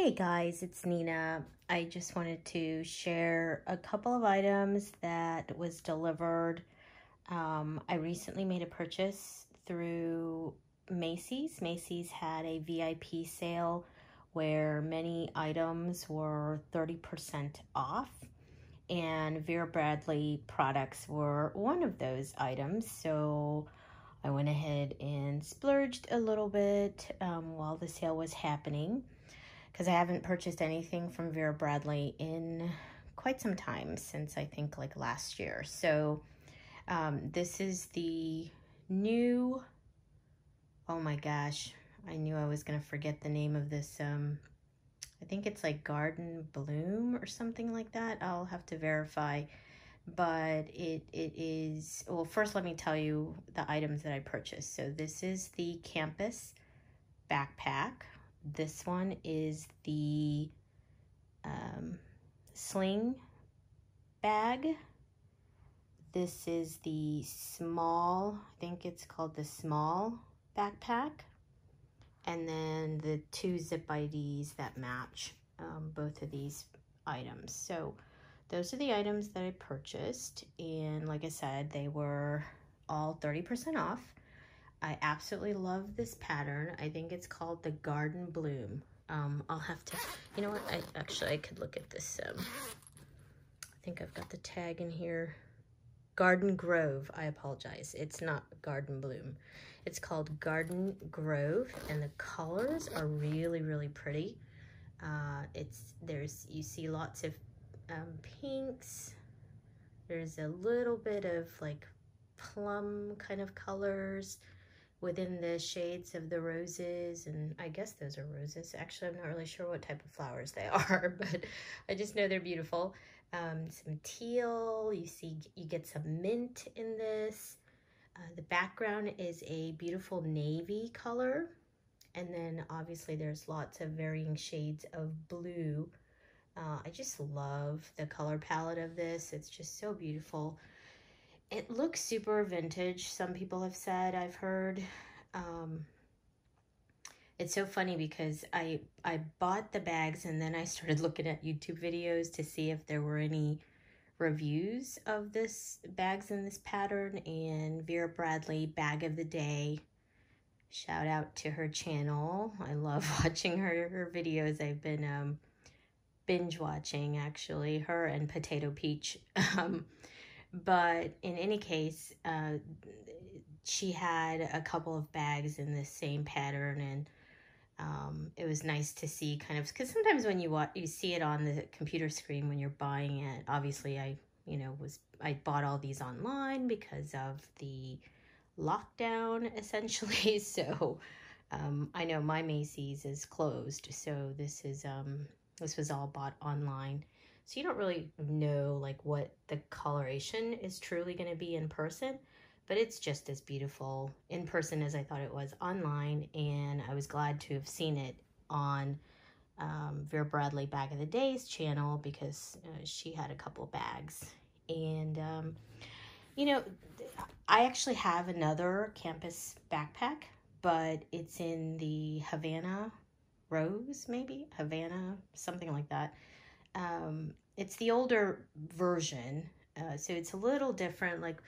Hey guys, it's Nina. I just wanted to share a couple of items that was delivered. I recently made a purchase through Macy's. Macy's had a VIP sale where many items were 30% off, and Vera Bradley products were one of those items. So I went ahead and splurged a little bit while the sale was happening, because I haven't purchased anything from Vera Bradley in quite some time, since I think like last year. So this is the new, oh my gosh, I knew I was gonna forget the name of this. I think it's like Garden Bloom or something like that. I'll have to verify. But it is, well, first let me tell you the items that I purchased. So this is the Campus backpack. This one is the Sling Bag. This is the small, I think it's called the small backpack. And then the two zip IDs that match both of these items. So those are the items that I purchased. And like I said, they were all 30% off. I absolutely love this pattern. I think it's called the Garden Bloom. I'll have to, you know what, I could look at this. I think I've got the tag in here. Garden Grove, I apologize. It's not Garden Bloom. It's called Garden Grove, and the colors are really, really pretty. You see lots of pinks. There's a little bit of like plum kind of colors within the shades of the roses, and I guess those are roses. Actually, I'm not really sure what type of flowers they are, but I just know they're beautiful. Some teal, you get some mint in this. The background is a beautiful navy color, and then obviously there's lots of varying shades of blue. I just love the color palette of this. It's just so beautiful. It looks super vintage, some people have said, I've heard. It's so funny because I bought the bags and then I started looking at YouTube videos to see if there were any reviews of this bags in this pattern, and Vera Bradley Bag of the Day, shout out to her channel. I love watching her videos. I've been binge watching, actually, her and Potato Peach. But in any case, she had a couple of bags in the same pattern, and it was nice to see, kind of, because sometimes when you see it on the computer screen when you're buying it. Obviously, I bought all these online because of the lockdown, essentially. So I know my Macy's is closed, so this was all bought online. So you don't really know like what the coloration is truly going to be in person, but it's just as beautiful in person as I thought it was online, and I was glad to have seen it on Vera Bradley Bag of the Day's channel, because she had a couple of bags. And I actually have another Campus backpack, but it's in the Havana Rose, maybe Havana, something like that. It's the older version, so it's a little different. Like,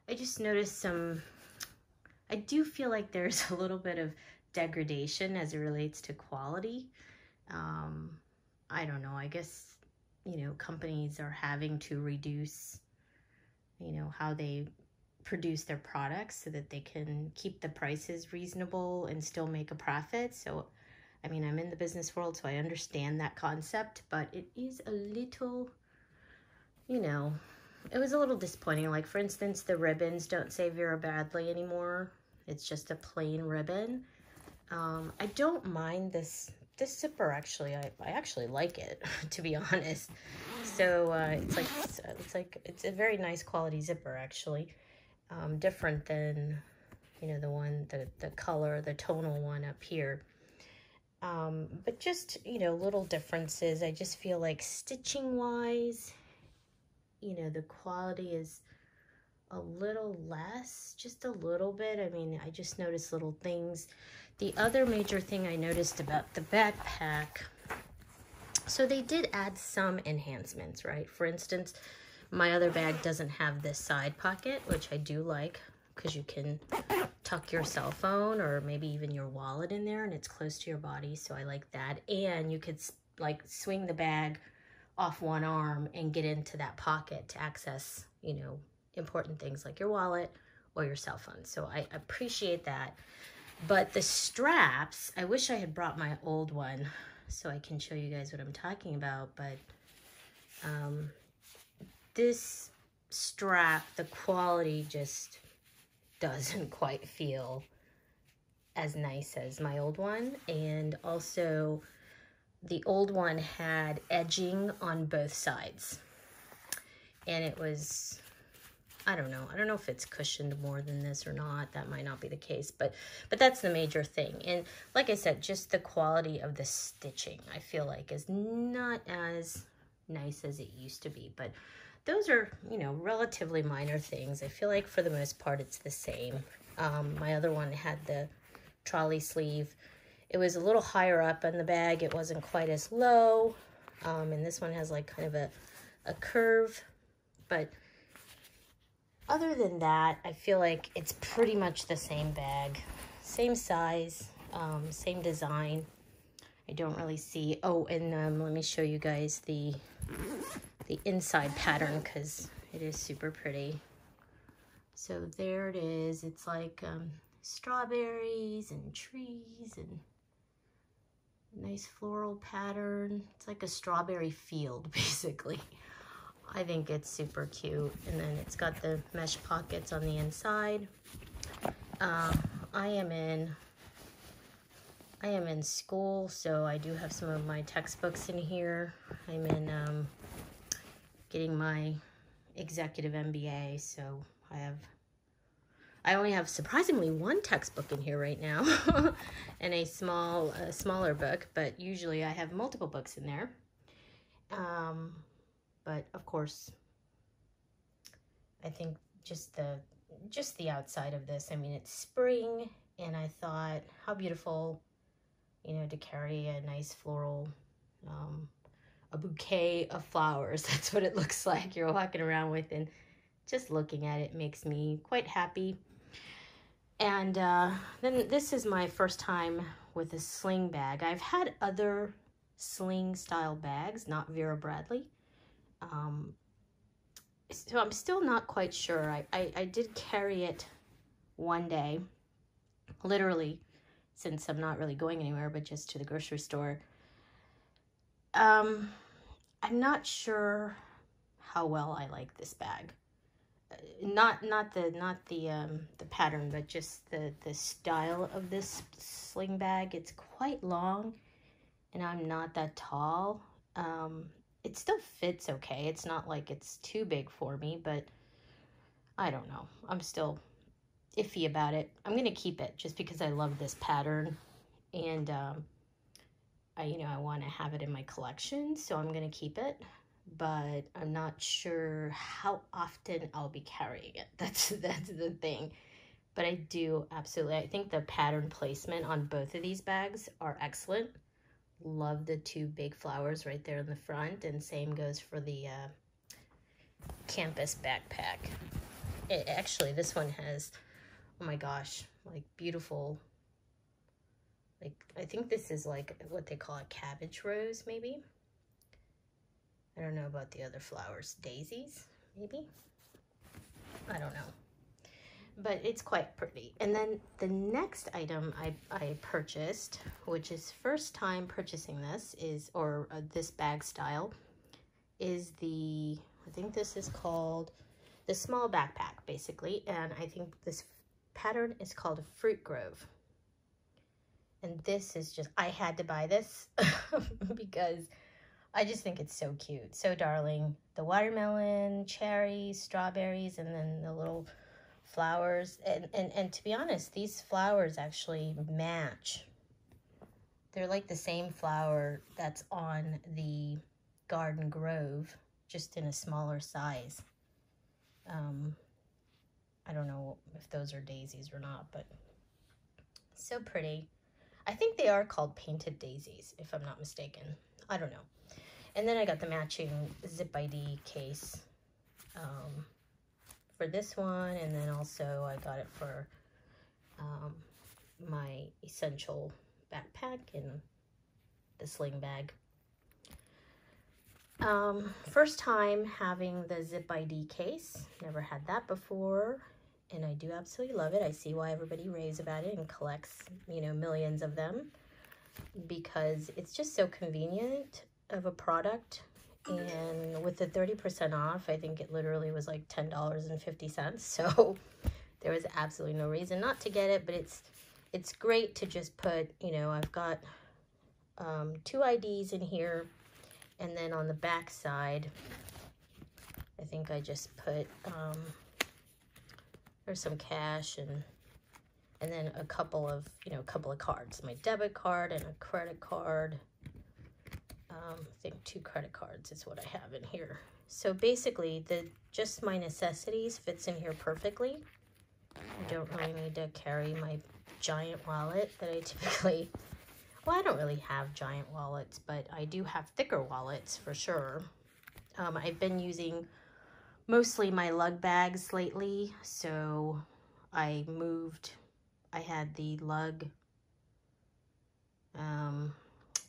I just noticed I do feel like there's a little bit of degradation as it relates to quality. I don't know, I guess, companies are having to reduce, how they produce their products so that they can keep the prices reasonable and still make a profit. So I mean, I'm in the business world, so I understand that concept, but it is a little, it was a little disappointing. Like, for instance, the ribbons don't say Vera Bradley anymore. It's just a plain ribbon. I don't mind this zipper, actually. I actually like it, to be honest. So it's a very nice quality zipper, actually. Different than, the color, the tonal one up here. But just, little differences. I just feel like stitching wise, the quality is a little less, just a little bit. I mean, I just noticed little things. The other major thing I noticed about the backpack So they did add some enhancements, right? For instance, my other bag doesn't have this side pocket, which I do like because you can tuck your cell phone or maybe even your wallet in there and it's close to your body. So I like that. And you could like swing the bag off one arm and get into that pocket to access, you know, important things like your wallet or your cell phone. So I appreciate that. But the straps, I wish I had brought my old one so I can show you guys what I'm talking about. But this strap, the quality just doesn't quite feel as nice as my old one. And also the old one had edging on both sides. And it was, I don't know if it's cushioned more than this or not. That might not be the case, but that's the major thing. And like I said, just the quality of the stitching, I feel like is not as nice as it used to be. But those are, you know, relatively minor things. I feel like for the most part, it's the same. My other one had the trolley sleeve. It was a little higher up in the bag. It wasn't quite as low. And this one has like kind of a curve. But other than that, I feel like it's pretty much the same bag. Same size, same design. I don't really see... Oh, and let me show you guys the inside pattern because it is super pretty. So there it is. It's like strawberries and trees and nice floral pattern. It's like a strawberry field, basically. I think it's super cute. And then it's got the mesh pockets on the inside. I am in school, so I do have some of my textbooks in here. I'm in getting my executive MBA, so I only have surprisingly one textbook in here right now and a smaller book, but usually I have multiple books in there. But of course, I think just the outside of this, I mean, it's spring, and I thought how beautiful, you know, to carry a nice floral, a bouquet of flowers. That's what it looks like you're walking around with, and just looking at it makes me quite happy. And then this is my first time with a sling bag. I've had other sling style bags, not Vera Bradley. So I'm still not quite sure. I did carry it one day, literally, since I'm not really going anywhere, but just to the grocery store. I'm not sure how well I like this bag. Not the pattern, but just the style of this sling bag. It's quite long, and I'm not that tall. It still fits okay. It's not like it's too big for me, but I don't know. I'm still iffy about it. I'm gonna keep it just because I love this pattern, and I want to have it in my collection, so I'm gonna keep it. But I'm not sure how often I'll be carrying it. That's the thing. But I do absolutely. I think the pattern placement on both of these bags are excellent. Love the two big flowers right there in the front, and same goes for the campus backpack. Actually, this one has, oh my gosh, like beautiful, like I think this is like what they call a cabbage rose, maybe. I don't know about the other flowers. Daisies, maybe? I don't know. But it's quite pretty. And then the next item I purchased, which is first time purchasing this, is, or this bag style, is the, I think this is called the small backpack, basically. And I think this pattern is called a Fruit Grove. And this is just, I had to buy this because I just think it's so cute, so darling. The watermelon, cherries, strawberries, and then the little flowers. And to be honest, these flowers actually match. They're like the same flower that's on the Garden Grove, just in a smaller size. I don't know if those are daisies or not, but so pretty. I think they are called Painted Daisies, if I'm not mistaken. I don't know. And then I got the matching Zip ID case for this one. And then also I got it for my essential backpack and the Sling Bag. First time having the Zip ID case. Never had that before. And I do absolutely love it. I see why everybody raves about it and collects, you know, millions of them, because it's just so convenient of a product. And with the 30% off, I think it literally was like $10.50. So there was absolutely no reason not to get it, but it's great to just put, you know, I've got 2 IDs in here, and then on the back side, I think I just put there's some cash and then a couple of, you know, a couple of cards, my debit card and a credit card. I think 2 credit cards is what I have in here. So basically, just my necessities fits in here perfectly. I don't really need to carry my giant wallet that I typically, well, I don't really have giant wallets, but I do have thicker wallets for sure. I've been using mostly my lug bags lately, so I had the lug,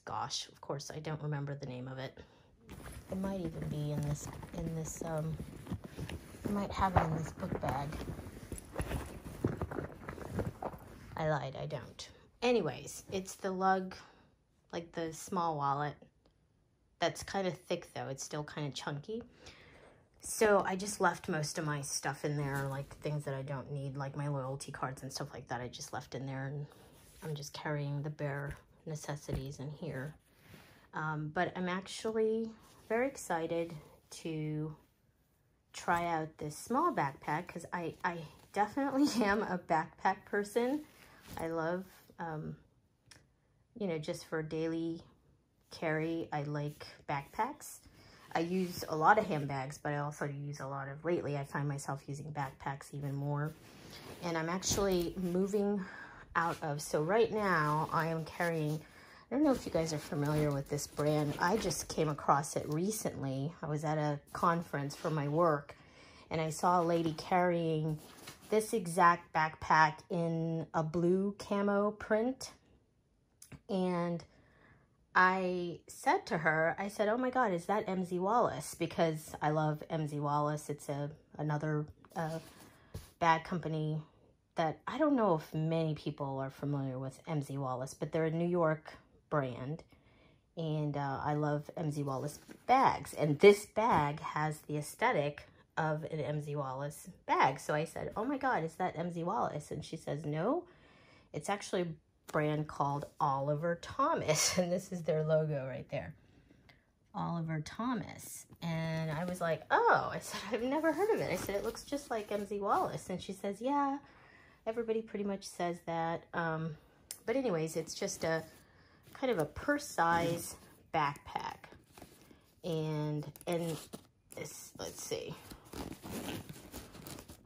gosh, of course, I don't remember the name of it. It might even be in this, I might have it in this book bag. I lied, I don't. Anyways, it's the lug, like the small wallet. That's kind of thick though, it's still kind of chunky. So I just left most of my stuff in there, like things that I don't need, like my loyalty cards and stuff like that. I just left in there, and I'm just carrying the bare necessities in here. But I'm actually very excited to try out this small backpack, because I definitely am a backpack person. I love, you know, just for daily carry, I like backpacks. I use a lot of handbags, but I also use a lot of, lately I find myself using backpacks even more. And I'm actually moving out of, so right now I am carrying, I don't know if you guys are familiar with this brand. I just came across it recently. I was at a conference for my work, and I saw a lady carrying this exact backpack in a blue camo print. And I said to her, I said, oh my God, is that MZ Wallace? Because I love MZ Wallace. It's another bag company that I don't know if many people are familiar with MZ Wallace, but they're a New York brand. And I love MZ Wallace bags. And this bag has the aesthetic of an MZ Wallace bag. So I said, oh my God, is that MZ Wallace? And she says, no, it's actually a brand called Oliver Thomas, and this is their logo right there, Oliver Thomas. And I was like, oh, I said, I've never heard of it. I said, it looks just like MZ Wallace. And she says, yeah, everybody pretty much says that. But anyways, it's just a kind of a purse size backpack. And this, let's see.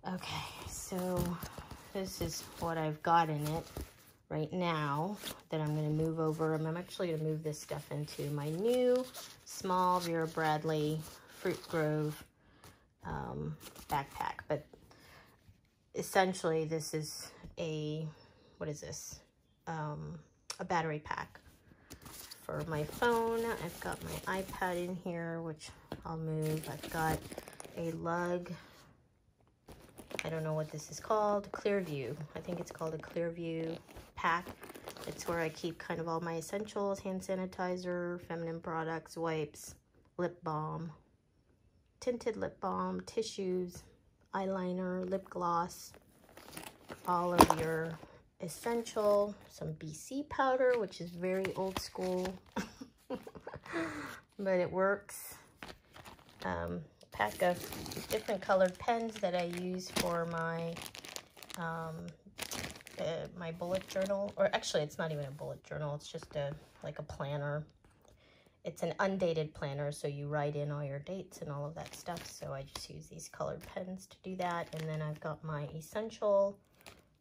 Okay, so this is what I've got in it right now that I'm going to move over. I'm actually going to move this stuff into my new small Vera Bradley Fruit Grove backpack. But essentially this is a, what is this? A battery pack for my phone. I've got my iPad in here, which I'll move. I've got a lug. I don't know what this is called. Clearview. I think it's called a Clearview pack. It's where I keep kind of all my essentials, hand sanitizer, feminine products, wipes, lip balm, tinted lip balm, tissues, eyeliner, lip gloss, all of your essential, some BC powder, which is very old school, but it works. Pack of different colored pens that I use for my my bullet journal, or actually it's not even a bullet journal, it's just like a planner. It's an undated planner, so you write in all your dates and all of that stuff. So I just use these colored pens to do that. And then I've got my essential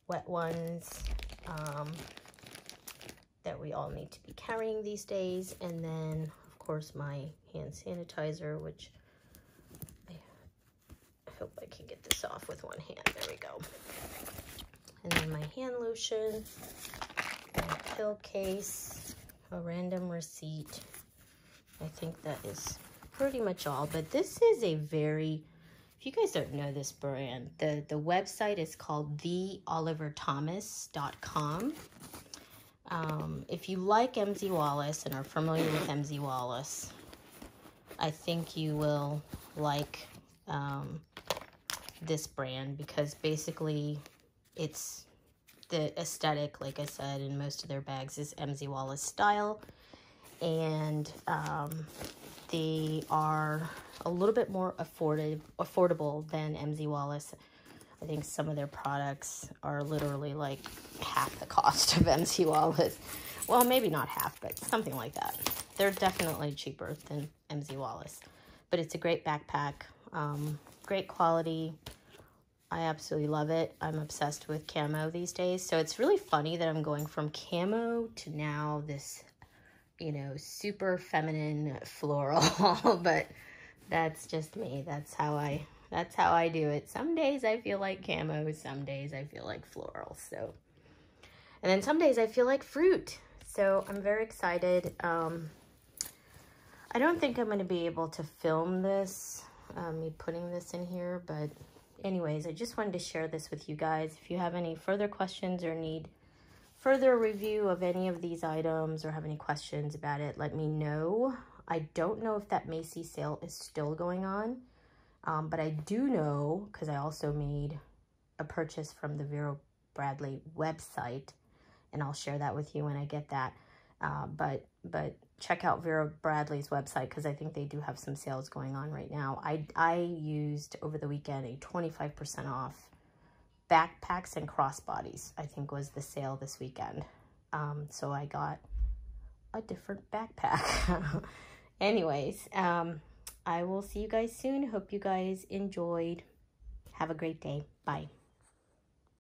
wet ones that we all need to be carrying these days. And then, of course, my hand sanitizer, which I hope I can get this off with one hand. There we go. And then my hand lotion, my pill case, a random receipt. I think that is pretty much all. But this is a very, if you guys don't know this brand, the website is called theoliverthomas.com. If you like MZ Wallace and are familiar with MZ Wallace, I think you will like this brand, because basically it's the aesthetic, like I said, in most of their bags is MZ Wallace style, and they are a little bit more affordable than MZ Wallace. I think some of their products are literally like half the cost of MZ Wallace. Well, maybe not half, but something like that. They're definitely cheaper than MZ Wallace. But it's a great backpack, great quality. I absolutely love it. I'm obsessed with camo these days. So it's really funny that I'm going from camo to now this, you know, super feminine floral. But that's just me. That's how I do it. Some days I feel like camo, some days I feel like floral. So, and then some days I feel like fruit. So I'm very excited. I don't think I'm going to be able to film this, me putting this in here, but anyways, I just wanted to share this with you guys. If you have any further questions or need further review of any of these items or have any questions about it, let me know. I don't know if that Macy sale is still going on. But I do know, because I also made a purchase from the Vera Bradley website, and I'll share that with you when I get that. But check out Vera Bradley's website, because I think they do have some sales going on right now. I used over the weekend a 25% off backpacks and crossbodies, I think was the sale this weekend. So I got a different backpack. Anyways, I will see you guys soon. Hope you guys enjoyed. Have a great day. Bye.